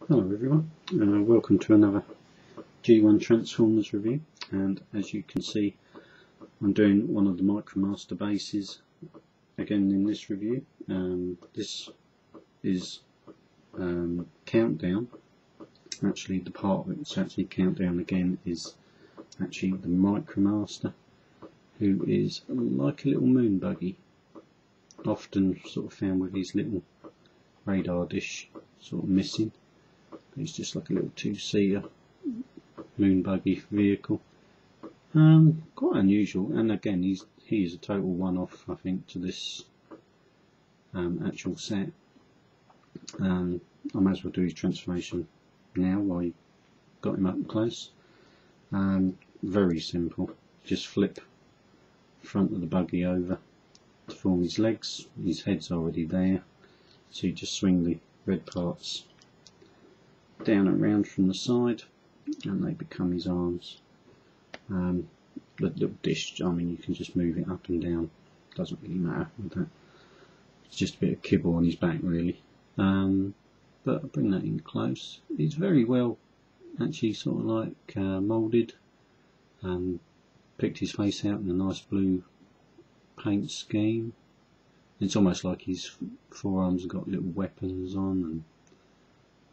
Hello everyone, welcome to another G1 Transformers review, and as you can see I'm doing one of the micromaster bases again in this review. This is Countdown. Actually the part that's actually Countdown again is actually the micromaster, who is like a little moon buggy, often sort of found with his little radar dish sort of missing. It's just like a little two-seater moon buggy vehicle. Quite unusual, and again he is a total one-off I think to this actual set. I might as well do his transformation now while you got him up close. Very simple, just flip the front of the buggy over to form his legs. His head's already there, so you just swing the red parts down and round from the side and they become his arms. The little dish, I mean, you can just move it up and down, doesn't really matter with that. It's just a bit of kibble on his back really. But I'll bring that in close. It's very well actually sort of like moulded. Picked his face out in a nice blue paint scheme. It's almost like his forearms have got little weapons on and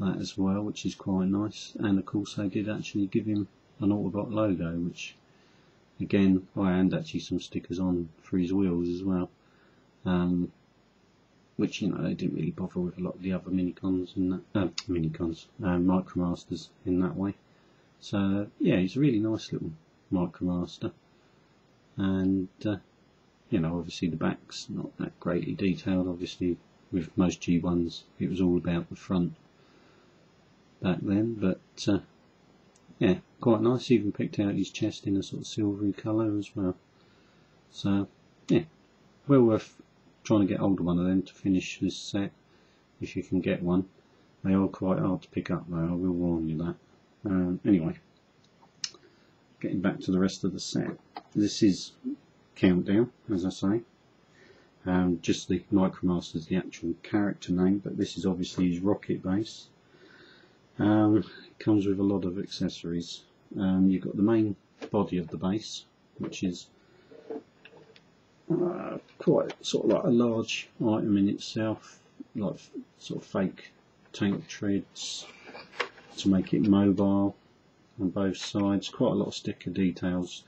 that as well, which is quite nice. And of course they did actually give him an Autobot logo, which again, and actually some stickers on for his wheels as well, which, you know, they didn't really bother with a lot of the other minicons and micromasters in that way. So yeah, he's a really nice little micromaster, and you know, obviously the back's not that greatly detailed. Obviously with most G1s it was all about the front back then, but yeah, quite nice. Even picked out his chest in a sort of silvery colour as well. So yeah, well worth trying to get hold of one of them to finish this set if you can get one. They are quite hard to pick up though, I will warn you that. Anyway, getting back to the rest of the set, this is Countdown, as I say. Just the micromaster is the actual character name, but this is obviously his rocket base. It comes with a lot of accessories. You've got the main body of the base, which is quite sort of like a large item in itself, like sort of fake tank treads to make it mobile on both sides. Quite a lot of sticker details.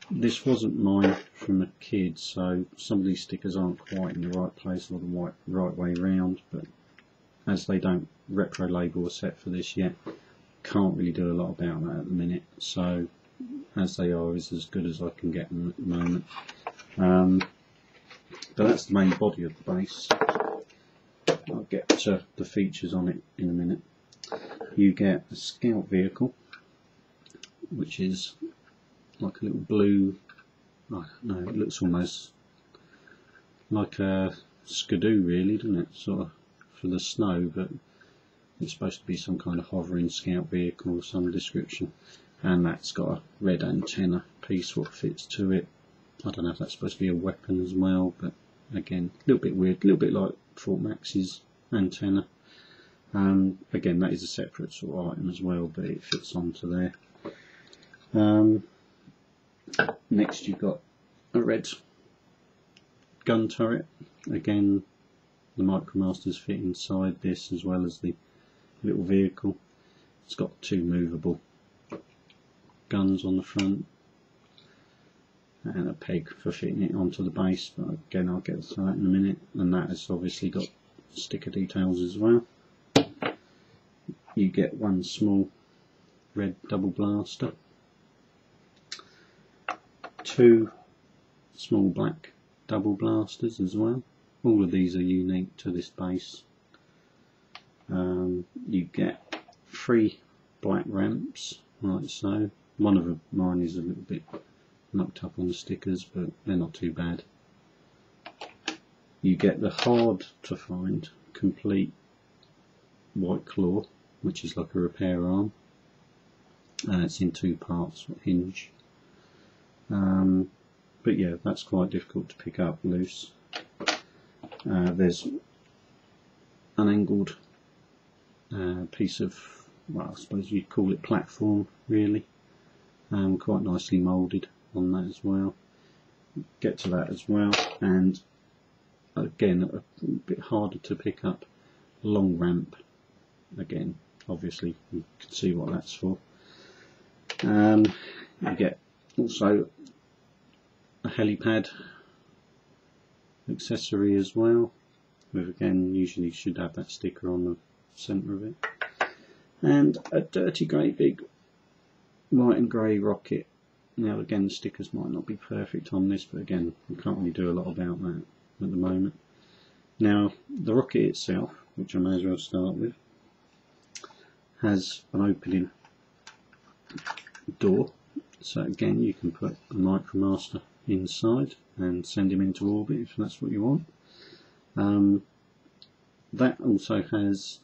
This wasn't mine from a kid, so some of these stickers aren't quite in the right place or the right way round, but as they don't retro label a set for this yet, can't really do a lot about that at the minute. So as they are is as good as I can get them at the moment. But that's the main body of the base. I'll get to the features on it in a minute. You get a scout vehicle, which is like a little blue, I don't know, it looks almost like a skidoo really, doesn't it, sort of for the snow, but it's supposed to be some kind of hovering scout vehicle of some description. And that's got a red antenna piece what fits to it. I don't know if that's supposed to be a weapon as well, but again, a little bit weird, a little bit like Fort Max's antenna. Again, that is a separate sort of item as well, but it fits onto there. Next you've got a red gun turret. Again, the micromasters fit inside this as well as the little vehicle. It's got two movable guns on the front and a peg for fitting it onto the base, but again I'll get to that in a minute. And that has obviously got sticker details as well. You get one small red double blaster, two small black double blasters as well. All of these are unique to this base. You get 3 black ramps, like so. One of mine is a little bit mucked up on the stickers, but they're not too bad. You get the hard to find complete white claw, which is like a repair arm. It's in 2 parts, hinge. But yeah, that's quite difficult to pick up loose. There's an angled piece of, well, I suppose you'd call it platform really, quite nicely moulded on that as well. Get to that as well, and again a bit harder to pick up, long ramp. Again, obviously you can see what that's for. You get also a helipad accessory as well, with, again, usually should have that sticker on the centre of it, and a dirty great big white and grey rocket. Now again, the stickers might not be perfect on this, but again, we can't really do a lot about that at the moment. Now the rocket itself, which I may as well start with, has an opening door, so again you can put a micromaster inside and send him into orbit if that's what you want. That also has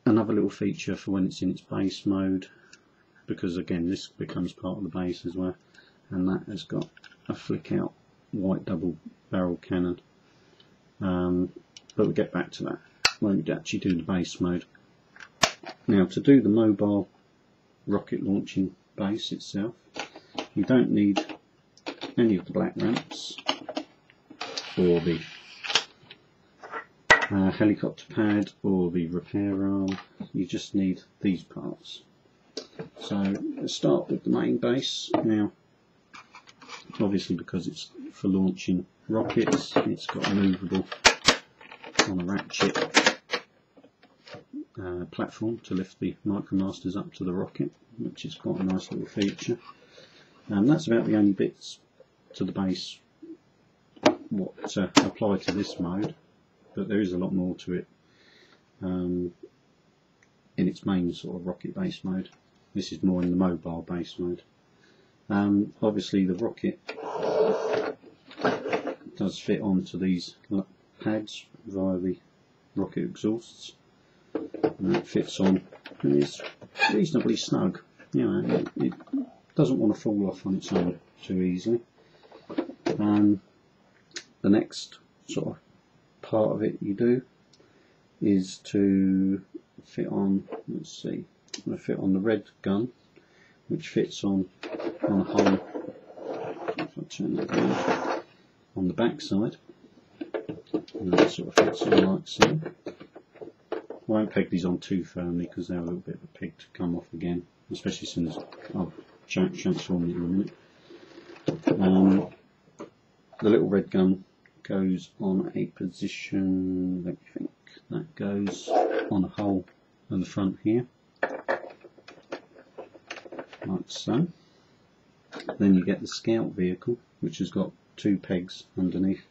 another little feature for when it's in its base mode, because again this becomes part of the base as well, and that has got a flick out white double barrel cannon, but we'll get back to that when we actually do the base mode. Now, to do the mobile rocket launching base itself, you don't need any of the black ramps or the helicopter pad or the repair arm. You just need these parts. So let's start with the main base. Now obviously, because it's for launching rockets, it's got a movable on a ratchet platform to lift the micromasters up to the rocket, which is quite a nice little feature. That's about the only bits to the base what apply to this mode, but there is a lot more to it in its main sort of rocket base mode. This is more in the mobile base mode. Obviously the rocket does fit onto these pads via the rocket exhausts, and that fits on and is reasonably snug. You know, it doesn't want to fall off on its own too easily. The next sort of part of it you do is to fit on, let's see, fit on the red gun, which fits on a hole, if I turn that around, on the back side, and that sort of fits on like so. I won't peg these on too firmly because they're a little bit of a peg to come off again, especially as soon as I'll transform it in a minute. The little red gun goes on a position, let me think, that goes on a hole in the front here, like so. Then you get the scout vehicle, which has got two pegs underneath,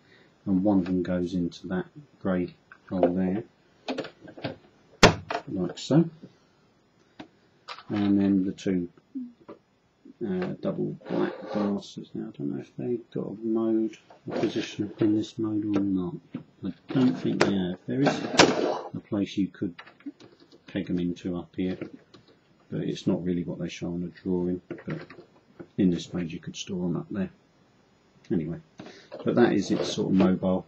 and one of them goes into that grey hole there, like so. And then the two double black glasses. Now I don't know if they've got a mode, a position in this mode or not. I don't think they have. There is a place you could peg them into up here, but it's not really what they show on a drawing. But in this mode you could store them up there. Anyway, but that is its sort of mobile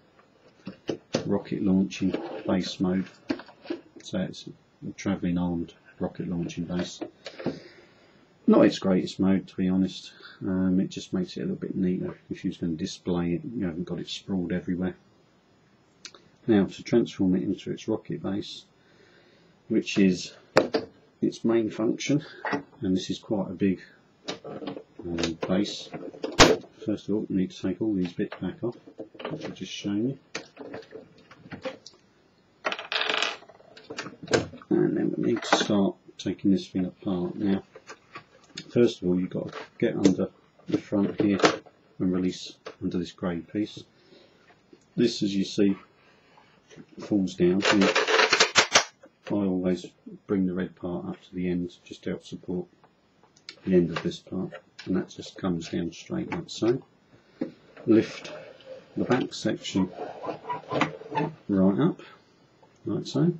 rocket launching base mode. So it's a travelling armed rocket launching base. Not its greatest mode, to be honest. It just makes it a little bit neater. If you was going to display it, you haven't got it sprawled everywhere. Now, to transform it into its rocket base, which is its main function, and this is quite a big base. First of all, you need to take all these bits back off, which I've just shown you. And then we need to start taking this thing apart. Now, first of all, you've got to get under the front here and release under this grey piece. This, as you see, falls down. And I always bring the red part up to the end just to help support the end of this part, and that just comes down straight like so. Lift the back section right up like so,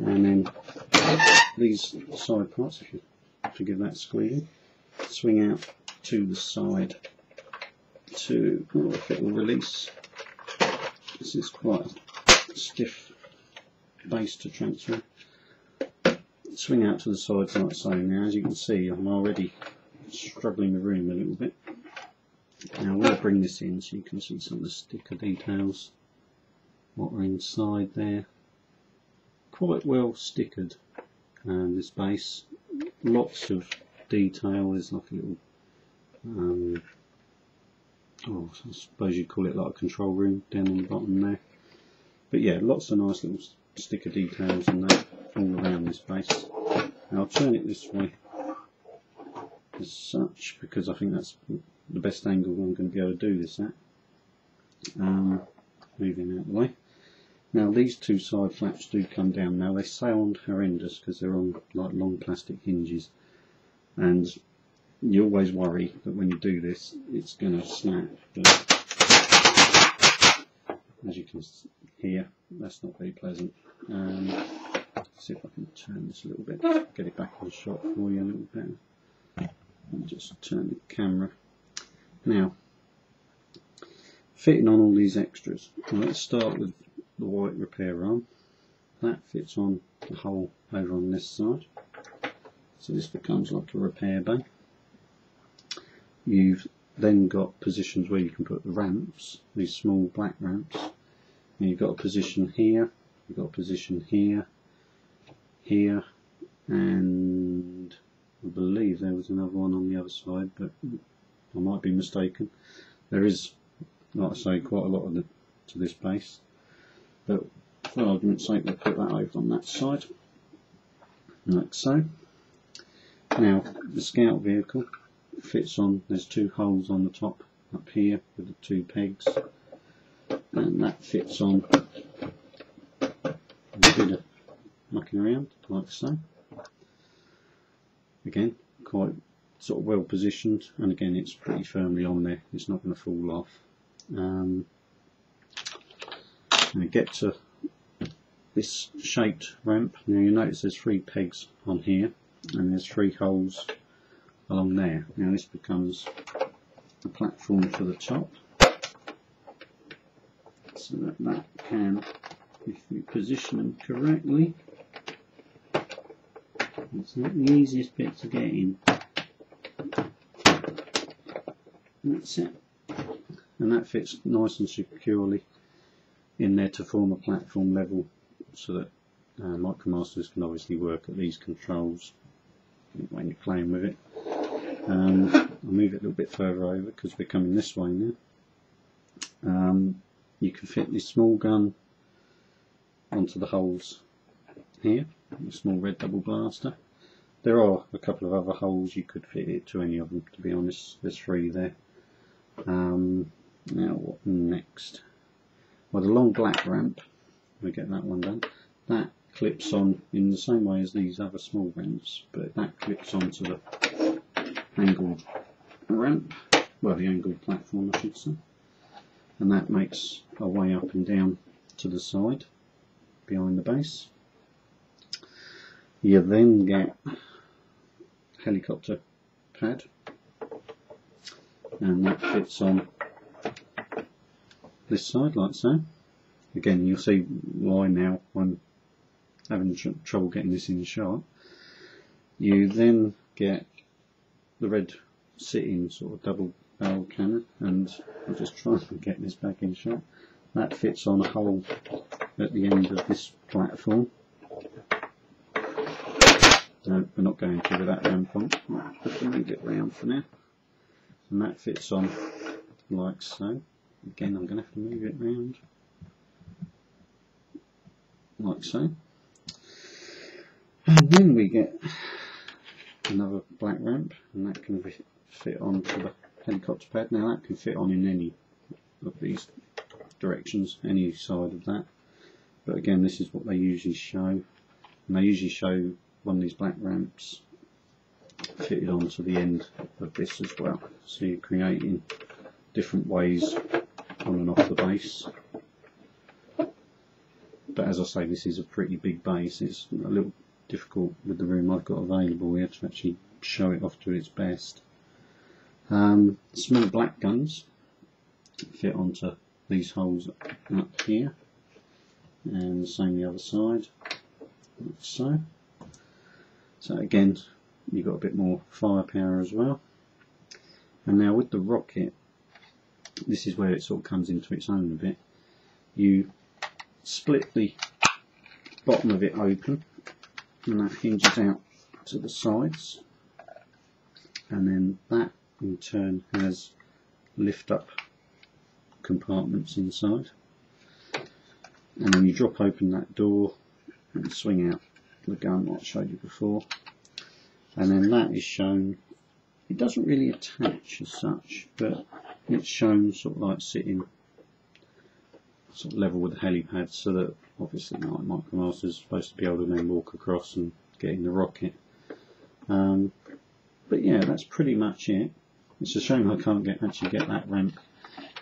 and then these side parts, if you forgive that squealing, swing out to the side to, if it will release. This is quite a stiff base to transfer. Swing out to the sides like so. Now as you can see, I'm already struggling the room a little bit. Now we'll bring this in so you can see some of the sticker details, what are inside there. Quite well stickered, this base. Lots of detail. There's like a little, I suppose you'd call it like a control room down on the bottom there. But yeah, lots of nice little sticker details and that all around this base. Now I'll turn it this way as such because I think that's the best angle I'm going to be able to do this at. Moving out of the way. Now these two side flaps do come down. Now they sound horrendous because they're on like long plastic hinges, and you always worry that when you do this it's going to snap. But as you can hear, that's not very pleasant. See if I can turn this a little bit, get it back on shot for you a little better. And just turn the camera. Now, fitting on all these extras. Well, let's start with the white repair arm. That fits on the hole over on this side. So this becomes like a repair bay. You've then got positions where you can put the ramps, these small black ramps. And you've got a position here, you've got a position here, here, and I believe there was another one on the other side, but I might be mistaken. There is, like I say, quite a lot of to this base, but for argument's sake we'll put that over on that side, like so. Now the Scout vehicle fits on, there's two holes on the top up here with the two pegs, and that fits on a bit of mucking around like so. Again, quite sort of well positioned, and again it's pretty firmly on there, it's not going to fall off. Now get to this shaped ramp. Now you notice there's 3 pegs on here and there's 3 holes along there. Now this becomes the platform for the top, so that can, if you position them correctly, it's not the easiest bit to get in. That's it. And that fits nice and securely in there to form a platform level, so that micromasters can obviously work at these controls when you're playing with it. I'll move it a little bit further over because we're coming this way now. You can fit this small gun onto the holes here, a small red double blaster. There are a couple of other holes you could fit it to, any of them, to be honest. There's 3 there. Now what next? Well, the long black ramp, we get that one done. That clips on in the same way as these other small ramps, but that clips onto the angled ramp, well, the angled platform I should say, and that makes a way up and down to the side behind the base. You then get helicopter pad, and that fits on this side like so. Again, you'll see why now I'm having trouble getting this in shot. You then get the red sit-in sort of double barrel cannon, and I'll just try and get this back in shot. That fits on a hole at the end of this platform. No, we're not going to with that ramp on. Right, just to move it round for now. And that fits on like so. Again, I'm going to have to move it round like so. And then we get another black ramp, and that can fit onto the helicopter pad. Now that can fit on in any of these directions, any side of that. But again, this is what they usually show. And they usually show one of these black ramps fitted onto the end of this as well. So you're creating different ways on and off the base. But as I say, this is a pretty big base. It's a little difficult with the room I've got available here to actually show it off to its best. Small black guns fit onto these holes up here, and the same the other side, like so. So again, you've got a bit more firepower as well. And now with the rocket, this is where it sort of comes into its own a bit. You split the bottom of it open, and that hinges out to the sides, and then that in turn has lift up compartments inside, and then you drop open that door and swing out the gun like I showed you before, and then that is shown. It doesn't really attach as such, but it's shown sort of like sitting sort of level with the helipad, so that obviously like micromaster is supposed to be able to then walk across and get in the rocket. But yeah, that's pretty much it. It's a shame I can't actually get that ramp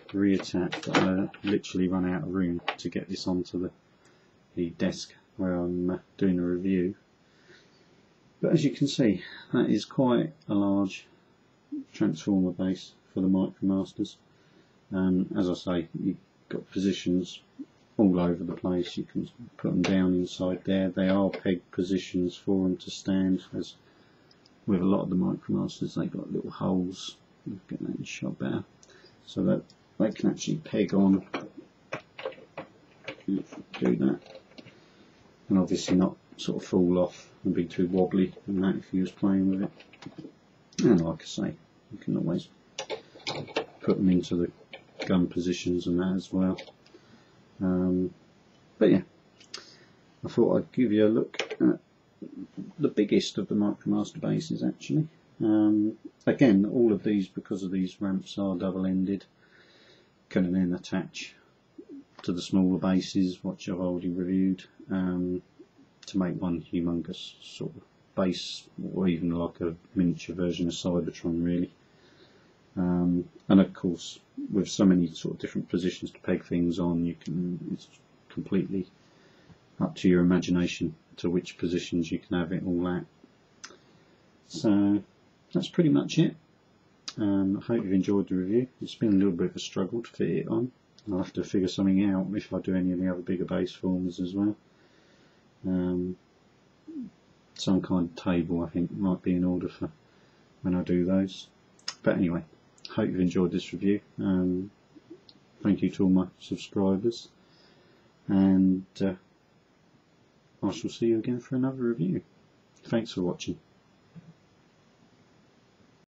reattached, but I literally run out of room to get this onto the desk where I'm doing a review. But as you can see, that is quite a large transformer base for the micromasters. As I say, you've got positions all over the place. You can put them down inside there. They are peg positions for them to stand, as with a lot of the micromasters they've got little holes. Get that in shot better, so that they can actually peg on, do that, and obviously not sort of fall off and be too wobbly and that if you was playing with it. And like I say, you can always put them into the gun positions and that as well. But yeah, I thought I'd give you a look at the biggest of the micromaster bases actually. Again, all of these, because of these ramps, are double-ended, can then attach to the smaller bases, which I've already reviewed, to make one humongous sort of base, or even like a miniature version of Cybertron really. And of course, with so many sort of different positions to peg things on, it's completely up to your imagination to which positions you can have it all at. So that's pretty much it. I hope you've enjoyed the review. It's been a little bit of a struggle to fit it on. I'll have to figure something out if I do any of the other bigger base forms as well. Some kind of table I think might be in order for when I do those. But anyway, hope you've enjoyed this review. Thank you to all my subscribers, and I shall see you again for another review. Thanks for watching.